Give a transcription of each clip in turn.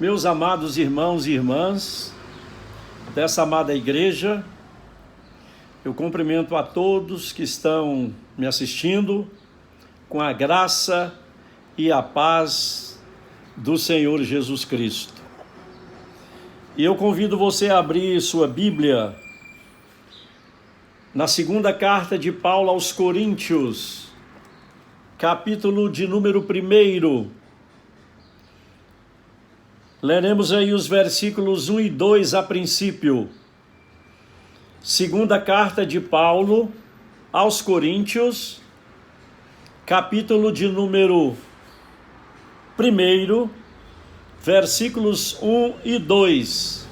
Meus amados irmãos e irmãs dessa amada igreja, eu cumprimento a todos que estão me assistindo com a graça e a paz do Senhor Jesus Cristo. E eu convido você a abrir sua Bíblia na segunda carta de Paulo aos Coríntios, capítulo de número 1. Leremos aí os versículos 1 e 2 a princípio. Segunda carta de Paulo aos Coríntios, capítulo de número 1, versículos 1 e 2.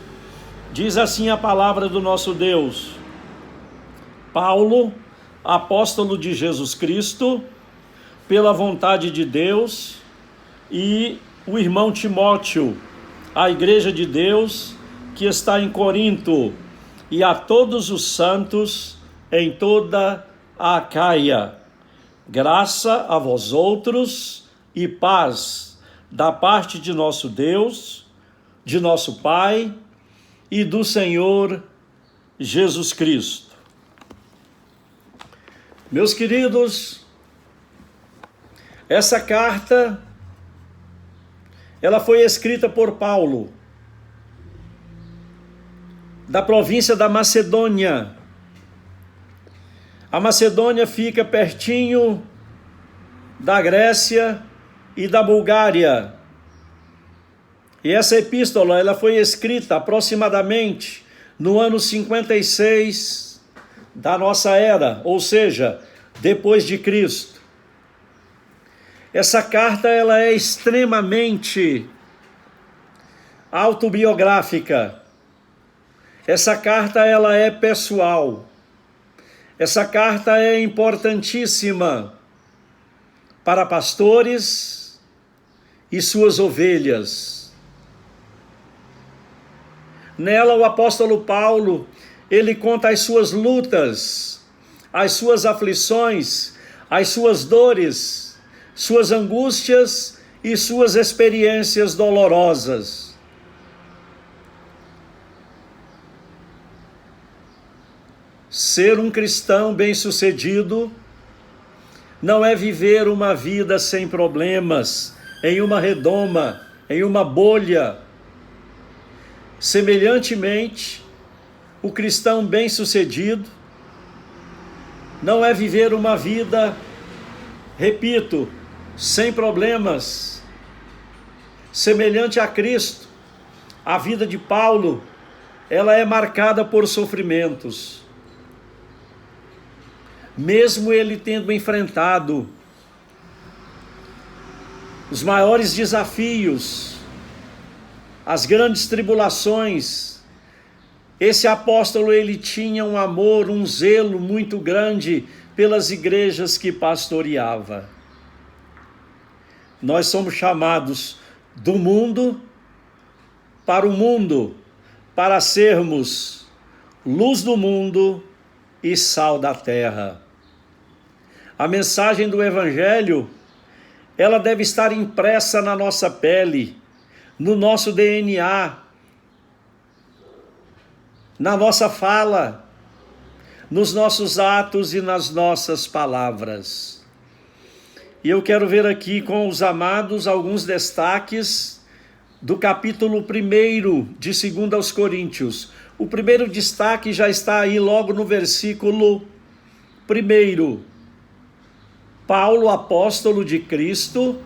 Diz assim a palavra do nosso Deus: Paulo, apóstolo de Jesus Cristo, pela vontade de Deus, e o irmão Timóteo, a igreja de Deus que está em Corinto, e a todos os santos em toda a Acaia. Graça a vós outros e paz da parte de nosso Deus, de nosso Pai e do Senhor Jesus Cristo. Meus queridos, essa carta ela foi escrita por Paulo, da província da Macedônia. A Macedônia fica pertinho da Grécia e da Bulgária. E essa epístola ela foi escrita aproximadamente no ano 56 da nossa era, ou seja, depois de Cristo. Essa carta ela é extremamente autobiográfica. Essa carta ela é pessoal. Essa carta é importantíssima para pastores e suas ovelhas. Nela o apóstolo Paulo, ele conta as suas lutas, as suas aflições, as suas dores, suas angústias e suas experiências dolorosas. Ser um cristão bem-sucedido não é viver uma vida sem problemas, em uma redoma, em uma bolha. Semelhantemente, o cristão bem-sucedido não é viver uma vida, repito, sem problemas. Semelhante a Cristo, a vida de Paulo, ela é marcada por sofrimentos. Mesmo ele tendo enfrentado os maiores desafios, as grandes tribulações, esse apóstolo ele tinha um amor, um zelo muito grande pelas igrejas que pastoreava. Nós somos chamados do mundo para o mundo, para sermos luz do mundo e sal da terra. A mensagem do Evangelho, ela deve estar impressa na nossa pele, no nosso DNA, na nossa fala, nos nossos atos e nas nossas palavras. E eu quero ver aqui com os amados alguns destaques do capítulo 1 de 2 aos Coríntios. O primeiro destaque já está aí logo no versículo 1. Paulo, apóstolo de Cristo,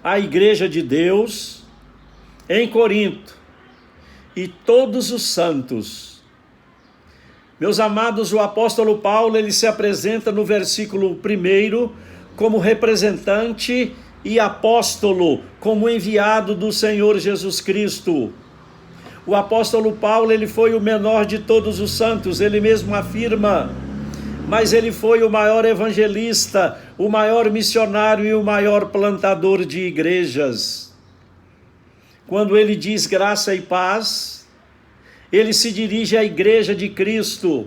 a igreja de Deus em Corinto, e todos os santos. Meus amados, o apóstolo Paulo, ele se apresenta no versículo 1 como representante e apóstolo, como enviado do Senhor Jesus Cristo. O apóstolo Paulo, ele foi o menor de todos os santos, ele mesmo afirma, mas ele foi o maior evangelista, o maior missionário e o maior plantador de igrejas. Quando ele diz graça e paz, ele se dirige à igreja de Cristo.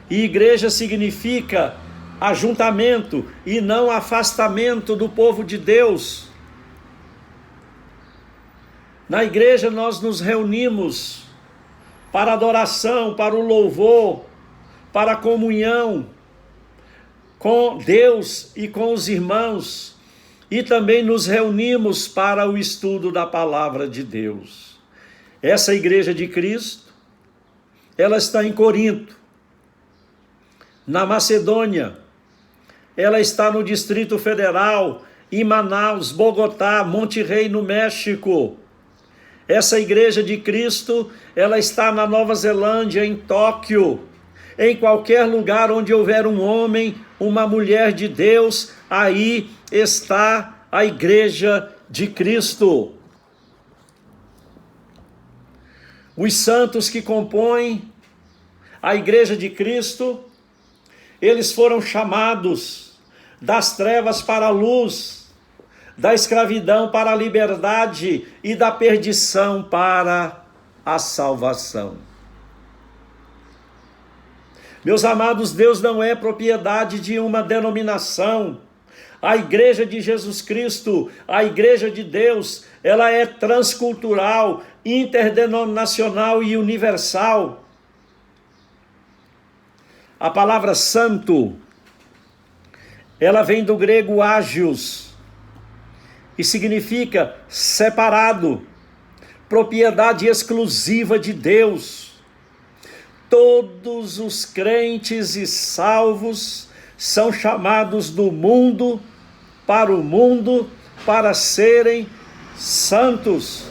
E igreja significa ajuntamento e não afastamento do povo de Deus. Na igreja nós nos reunimos para adoração, para o louvor, para a comunhão com Deus e com os irmãos, e também nos reunimos para o estudo da palavra de Deus. Essa igreja de Cristo, ela está em Corinto, na Macedônia, ela está no Distrito Federal, em Manaus, Bogotá, Monterrey, no México. Essa igreja de Cristo, ela está na Nova Zelândia, em Tóquio. Em qualquer lugar onde houver um homem, uma mulher de Deus, aí está a igreja de Cristo. Os santos que compõem a igreja de Cristo, eles foram chamados das trevas para a luz, da escravidão para a liberdade e da perdição para a salvação. Meus amados, Deus não é propriedade de uma denominação. A igreja de Jesus Cristo, a igreja de Deus, ela é transcultural, interdenominacional e universal. A palavra santo, ela vem do grego ágios, e significa separado, propriedade exclusiva de Deus. Todos os crentes e salvos são chamados do mundo para serem santos.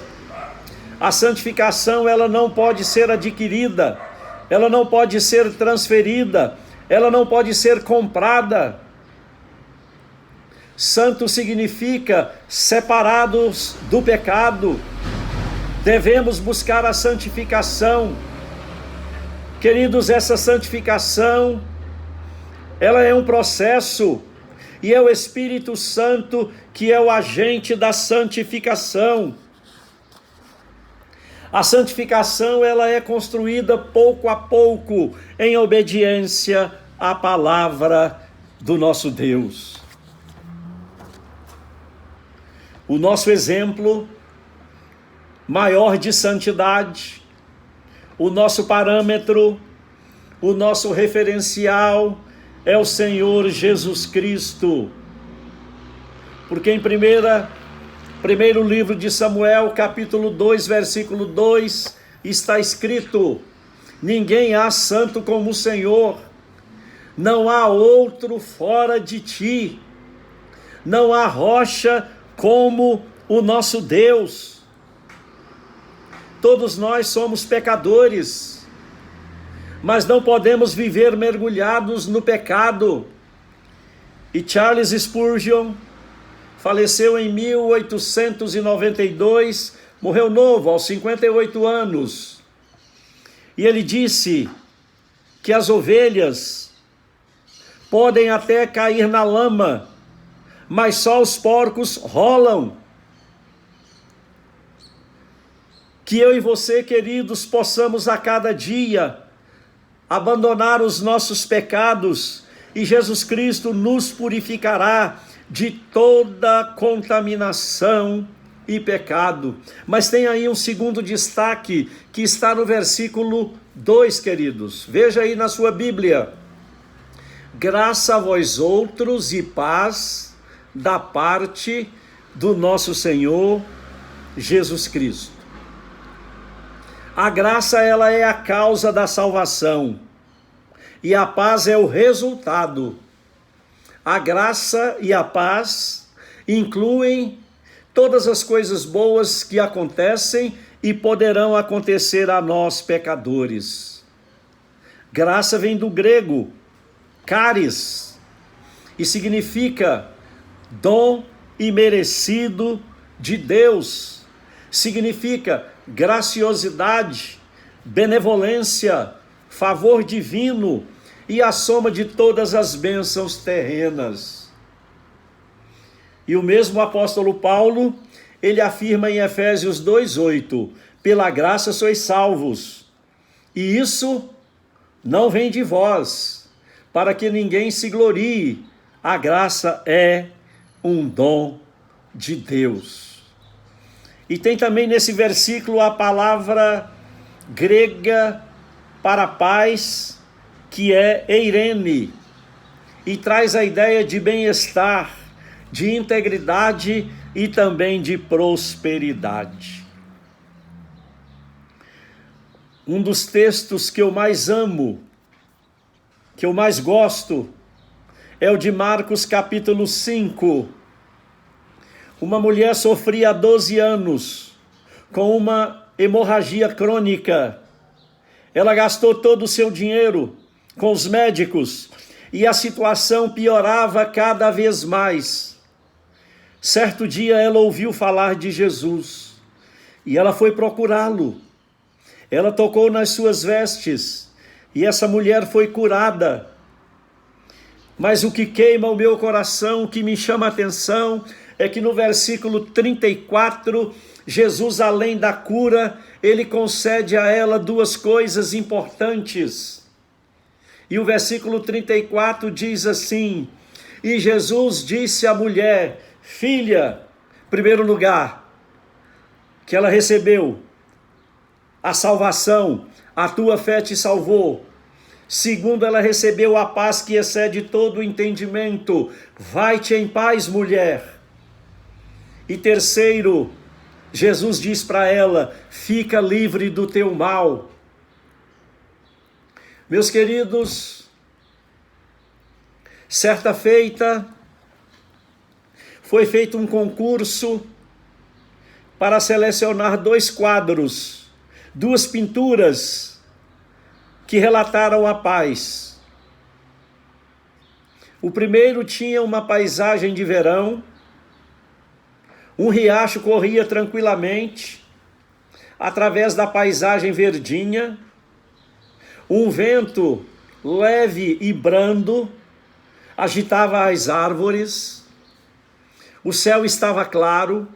A santificação, ela não pode ser adquirida, ela não pode ser transferida, ela não pode ser comprada. Santo significa separados do pecado. Devemos buscar a santificação. Queridos, essa santificação, ela é um processo, e é o Espírito Santo que é o agente da santificação. A santificação, ela é construída pouco a pouco, em obediência à palavra do nosso Deus. O nosso exemplo maior de santidade, o nosso parâmetro, o nosso referencial é o Senhor Jesus Cristo. Porque em primeiro livro de Samuel, capítulo 2, versículo 2, está escrito: ninguém há santo como o Senhor, não há outro fora de ti, não há rocha como o nosso Deus. Todos nós somos pecadores, mas não podemos viver mergulhados no pecado. E Charles Spurgeon faleceu em 1892, morreu novo, aos 58 anos. E ele disse que as ovelhas podem até cair na lama, mas só os porcos rolam. Que eu e você, queridos, possamos a cada dia abandonar os nossos pecados, e Jesus Cristo nos purificará de toda contaminação e pecado. Mas tem aí um segundo destaque, que está no versículo 2, queridos. Veja aí na sua Bíblia: graça a vós outros e paz da parte do nosso Senhor Jesus Cristo. A graça, ela é a causa da salvação, e a paz é o resultado. A graça e a paz incluem todas as coisas boas que acontecem e poderão acontecer a nós, pecadores. Graça vem do grego charis, e significa dom imerecido de Deus. Significa graciosidade, benevolência, favor divino e a soma de todas as bênçãos terrenas. E o mesmo apóstolo Paulo, ele afirma em Efésios 2:8: pela graça sois salvos, e isso não vem de vós, para que ninguém se glorie, a graça é um dom de Deus. E tem também nesse versículo a palavra grega para paz, que é eirene, e traz a ideia de bem-estar, de integridade e também de prosperidade. Um dos textos que eu mais amo, que eu mais gosto, é o de Marcos capítulo 5. Uma mulher sofria há 12 anos com uma hemorragia crônica. Ela gastou todo o seu dinheiro com os médicos e a situação piorava cada vez mais. Certo dia ela ouviu falar de Jesus e ela foi procurá-lo. Ela tocou nas suas vestes e essa mulher foi curada. Mas o que queima o meu coração, o que me chama a atenção, é que no versículo 34, Jesus, além da cura, ele concede a ela duas coisas importantes. E o versículo 34 diz assim: e Jesus disse à mulher: filha, primeiro lugar, que ela recebeu a salvação, a tua fé te salvou. Segundo, ela recebeu a paz que excede todo o entendimento. Vai-te em paz, mulher. E terceiro, Jesus diz para ela: fica livre do teu mal. Meus queridos, certa feita, foi feito um concurso para selecionar 2 quadros, 2 pinturas que relataram a paz. O primeiro tinha uma paisagem de verão, um riacho corria tranquilamente através da paisagem verdinha, um vento leve e brando agitava as árvores, o céu estava claro,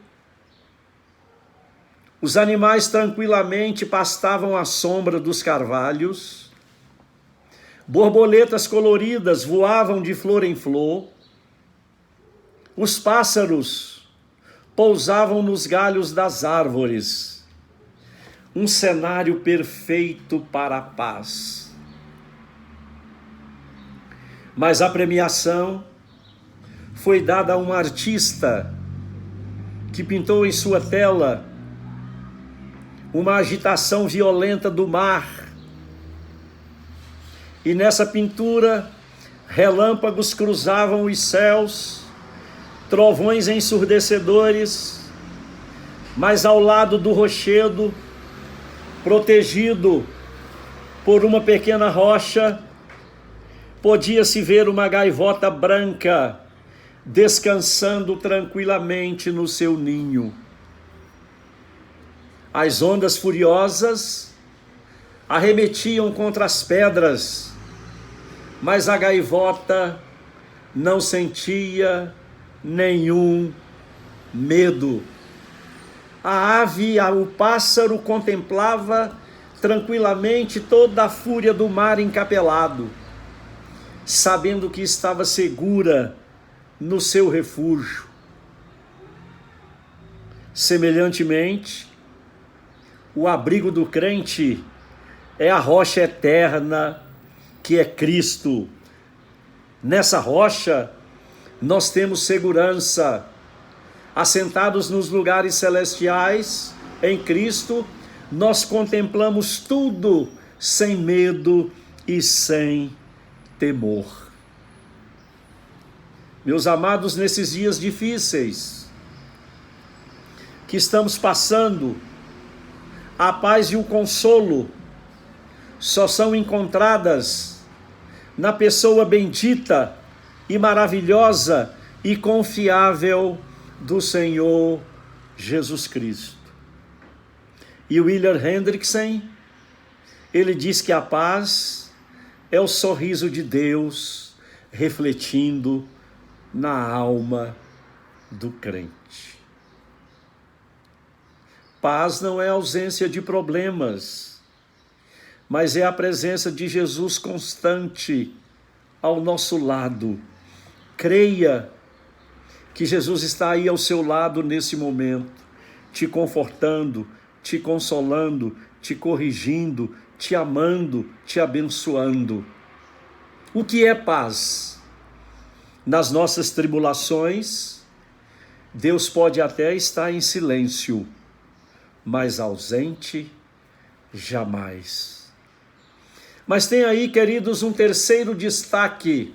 os animais tranquilamente pastavam à sombra dos carvalhos, borboletas coloridas voavam de flor em flor, os pássaros pousavam nos galhos das árvores. Um cenário perfeito para a paz. Mas a premiação foi dada a um artista que pintou em sua tela uma agitação violenta do mar. E nessa pintura, relâmpagos cruzavam os céus, trovões ensurdecedores, mas ao lado do rochedo, protegido por uma pequena rocha, podia-se ver uma gaivota branca descansando tranquilamente no seu ninho. As ondas furiosas arremetiam contra as pedras, mas a gaivota não sentia nenhum medo. A ave, o pássaro contemplava tranquilamente toda a fúria do mar encapelado, sabendo que estava segura no seu refúgio. Semelhantemente, o abrigo do crente é a rocha eterna, que é Cristo. Nessa rocha, nós temos segurança. Assentados nos lugares celestiais, em Cristo, nós contemplamos tudo sem medo e sem temor. Meus amados, nesses dias difíceis que estamos passando, a paz e o consolo só são encontradas na pessoa bendita e maravilhosa e confiável do Senhor Jesus Cristo. E William Hendrickson, ele diz que a paz é o sorriso de Deus refletindo na alma do crente. Paz não é ausência de problemas, mas é a presença de Jesus constante ao nosso lado. Creia que Jesus está aí ao seu lado nesse momento. te confortando, te consolando, te corrigindo, te amando, te abençoando. O que é paz? Nas nossas tribulações, Deus pode até estar em silêncio, mas ausente jamais. Mas tem aí, queridos, um terceiro destaque.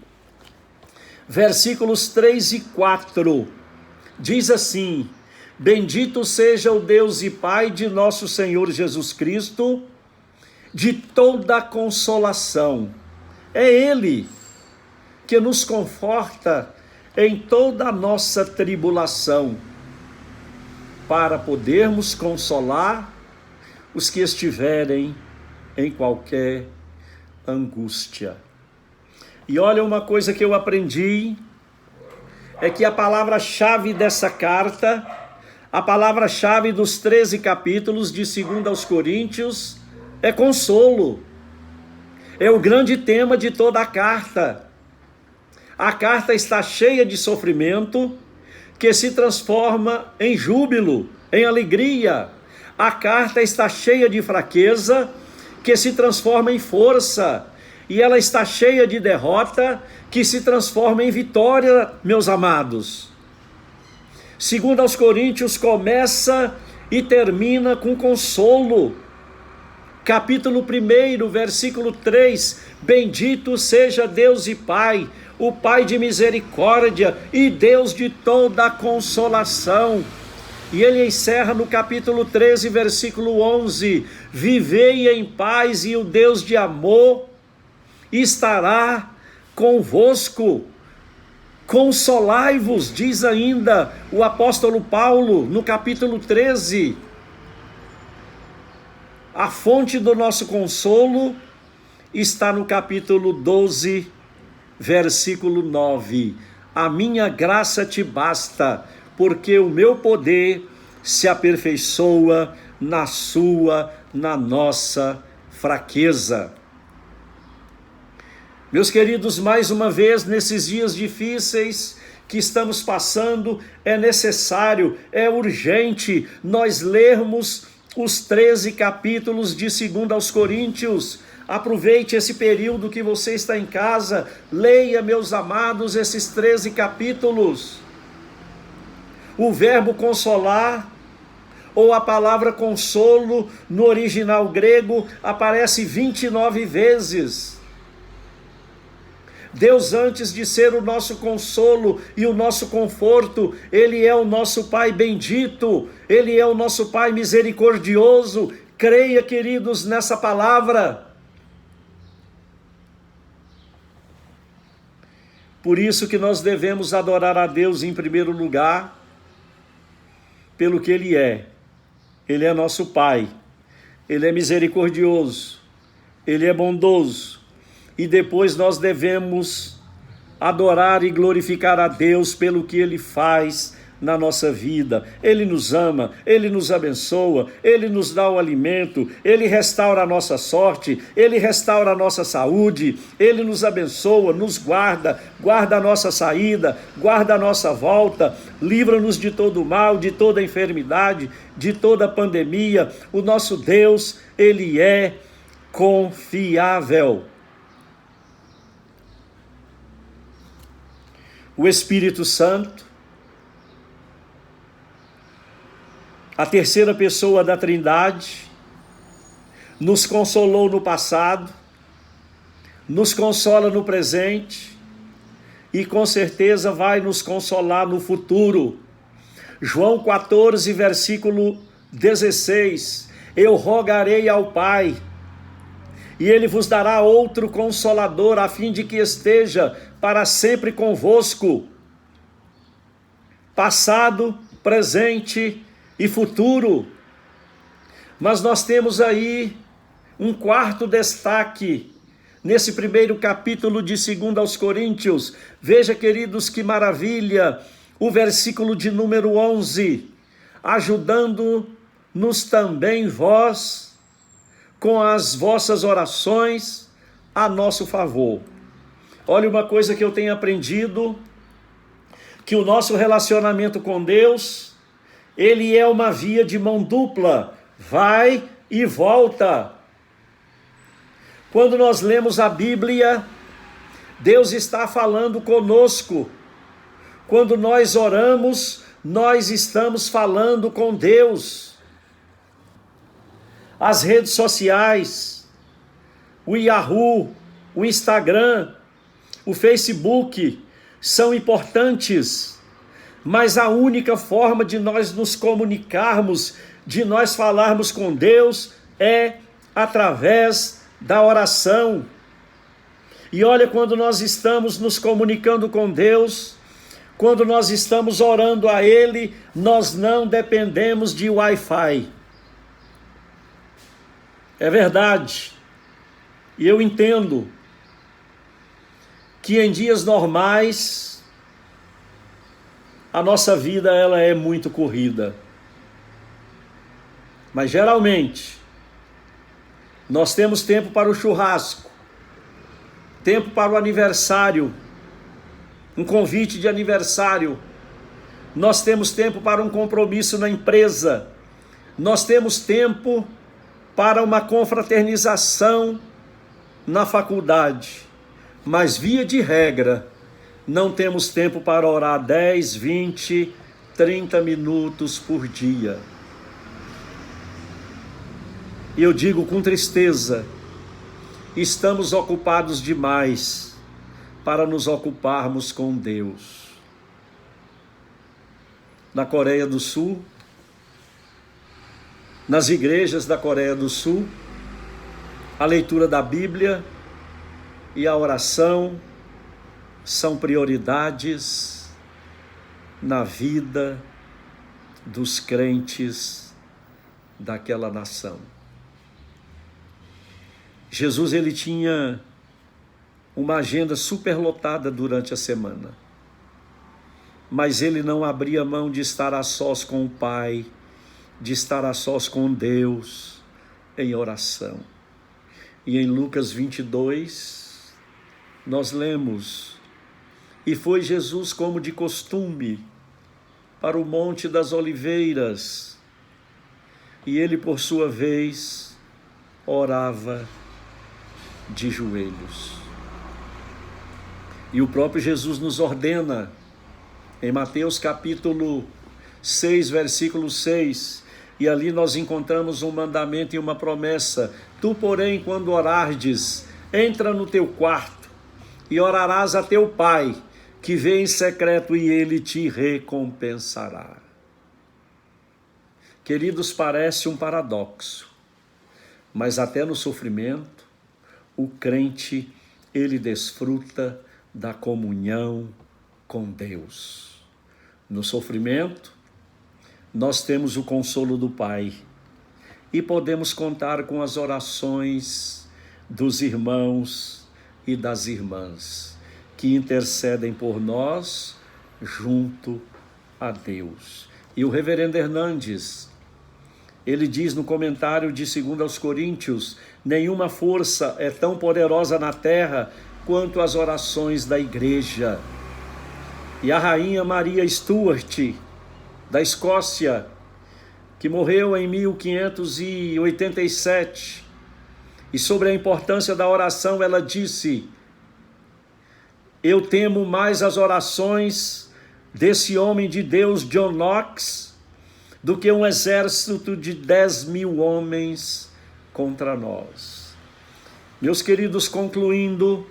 Versículos 3 e 4. Diz assim: bendito seja o Deus e Pai de nosso Senhor Jesus Cristo, de toda consolação. É Ele que nos conforta em toda a nossa tribulação, para podermos consolar os que estiverem em qualquer angústia. E olha, uma coisa que eu aprendi, é que a palavra-chave dessa carta, a palavra-chave dos 13 capítulos de 2 aos Coríntios, é consolo. É o grande tema de toda a carta. A carta está cheia de sofrimento, que se transforma em júbilo, em alegria. A carta está cheia de fraqueza, que se transforma em força. E ela está cheia de derrota, que se transforma em vitória, meus amados. 2 aos Coríntios começa e termina com consolo. Capítulo 1, versículo 3, bendito seja Deus e Pai, o Pai de misericórdia e Deus de toda a consolação. E ele encerra no capítulo 13, versículo 11, vivei em paz e o Deus de amor estará convosco. Consolai-vos, diz ainda o apóstolo Paulo no capítulo 13. A fonte do nosso consolo está no capítulo 12, versículo 9. A minha graça te basta, porque o meu poder se aperfeiçoa na nossa fraqueza. Meus queridos, mais uma vez, nesses dias difíceis que estamos passando, é necessário, é urgente nós lermos os 13 capítulos de 2 aos Coríntios. Aproveite esse período que você está em casa, leia, meus amados, esses 13 capítulos. O verbo consolar, ou a palavra consolo, no original grego, aparece 29 vezes. Deus, antes de ser o nosso consolo e o nosso conforto, Ele é o nosso Pai bendito, Ele é o nosso Pai misericordioso. Creia, queridos, nessa palavra. Por isso que nós devemos adorar a Deus em primeiro lugar, pelo que Ele é. Ele é nosso Pai, Ele é misericordioso, Ele é bondoso. E depois nós devemos adorar e glorificar a Deus pelo que Ele faz na nossa vida. Ele nos ama, Ele nos abençoa, Ele nos dá o alimento, Ele restaura a nossa sorte, Ele restaura a nossa saúde, Ele nos abençoa, nos guarda, guarda a nossa saída, guarda a nossa volta, livra-nos de todo mal, de toda enfermidade, de toda pandemia. O nosso Deus, Ele é confiável. O Espírito Santo, a terceira pessoa da Trindade, nos consolou no passado, nos consola no presente e com certeza vai nos consolar no futuro. João 14, versículo 16, eu rogarei ao Pai, e Ele vos dará outro Consolador, a fim de que esteja para sempre convosco, passado, presente e futuro. Mas nós temos aí um quarto destaque, nesse primeiro capítulo de 2 aos Coríntios. Veja, queridos, que maravilha, o versículo de número 11, ajudando-nos também vós, com as vossas orações, a nosso favor. Olha, uma coisa que eu tenho aprendido, que o nosso relacionamento com Deus, ele é uma via de mão dupla, vai e volta. Quando nós lemos a Bíblia, Deus está falando conosco. Quando nós oramos, nós estamos falando com Deus. As redes sociais, o Yahoo, o Instagram, o Facebook são importantes, mas a única forma de nós nos comunicarmos, de nós falarmos com Deus, é através da oração. E olha, quando nós estamos nos comunicando com Deus, quando nós estamos orando a Ele, nós não dependemos de Wi-Fi. É verdade. E eu entendo que em dias normais a nossa vida ela é muito corrida. Mas geralmente nós temos tempo para o churrasco, tempo para o aniversário, um convite de aniversário. Nós temos tempo para um compromisso na empresa. Nós temos tempo para uma confraternização na faculdade. Mas via de regra, não temos tempo para orar 10, 20, 30 minutos por dia. E eu digo com tristeza, estamos ocupados demais para nos ocuparmos com Deus. Na Coreia do Sul, nas igrejas da Coreia do Sul, a leitura da Bíblia e a oração são prioridades na vida dos crentes daquela nação. Jesus, ele tinha uma agenda superlotada durante a semana, mas ele não abria mão de estar a sós com o Pai, de estar a sós com Deus em oração. E em Lucas 22, nós lemos: e foi Jesus como de costume para o Monte das Oliveiras, e ele por sua vez orava de joelhos. E o próprio Jesus nos ordena, em Mateus capítulo 6, versículo 6, e ali nós encontramos um mandamento e uma promessa: tu, porém, quando orardes, entra no teu quarto e orarás a teu Pai, que vê em secreto, e ele te recompensará. Queridos, parece um paradoxo, mas até no sofrimento, o crente, ele desfruta da comunhão com Deus. No sofrimento, nós temos o consolo do Pai e podemos contar com as orações dos irmãos e das irmãs que intercedem por nós junto a Deus. E o reverendo Hernandes, ele diz no comentário de 2 aos Coríntios: nenhuma força é tão poderosa na terra quanto as orações da igreja. E a rainha Maria Stuart, da Escócia, que morreu em 1587, e sobre a importância da oração ela disse: eu temo mais as orações desse homem de Deus, John Knox, do que um exército de 10.000 homens contra nós. Meus queridos, concluindo,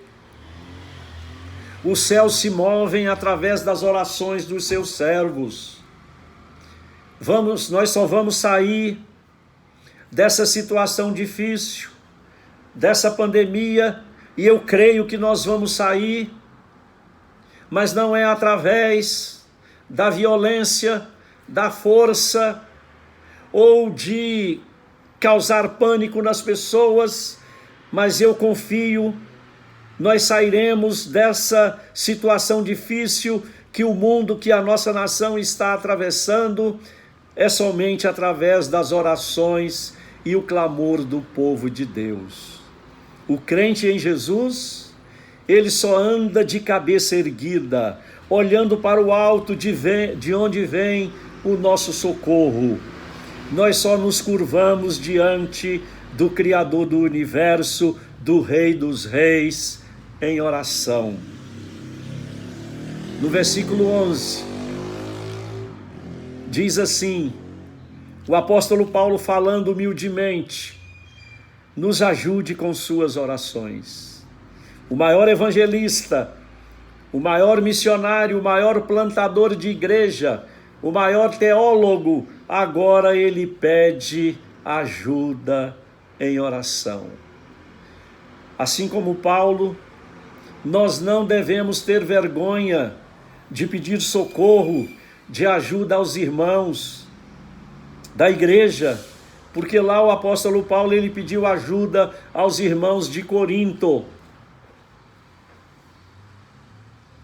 os céus se movem através das orações dos seus servos. Nós só vamos sair dessa situação difícil, dessa pandemia, e eu creio que nós vamos sair, mas não é através da violência, da força, ou de causar pânico nas pessoas, mas eu confio, nós sairemos dessa situação difícil que o mundo, que a nossa nação está atravessando, é somente através das orações e o clamor do povo de Deus. O crente em Jesus, ele só anda de cabeça erguida, olhando para o alto de onde vem o nosso socorro. Nós só nos curvamos diante do Criador do universo, do Rei dos Reis, em oração. No versículo 11, diz assim, o apóstolo Paulo falando humildemente: nos ajude com suas orações. O maior evangelista, o maior missionário, o maior plantador de igreja, o maior teólogo, agora ele pede ajuda em oração. Assim como Paulo, nós não devemos ter vergonha de pedir socorro, de ajuda aos irmãos da igreja, porque lá o apóstolo Paulo ele pediu ajuda aos irmãos de Corinto.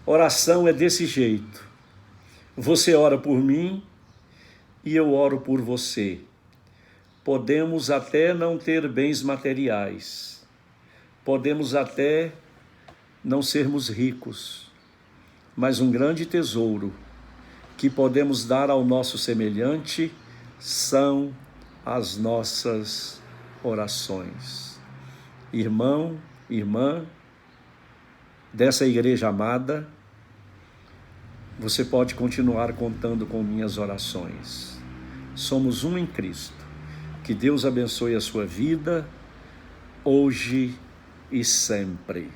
Oração é desse jeito. Você ora por mim e eu oro por você. Podemos até não ter bens materiais, podemos até não sermos ricos, mas um grande tesouro que podemos dar ao nosso semelhante são as nossas orações. Irmão, irmã dessa igreja amada, você pode continuar contando com minhas orações. Somos um em Cristo. Que Deus abençoe a sua vida, hoje e sempre.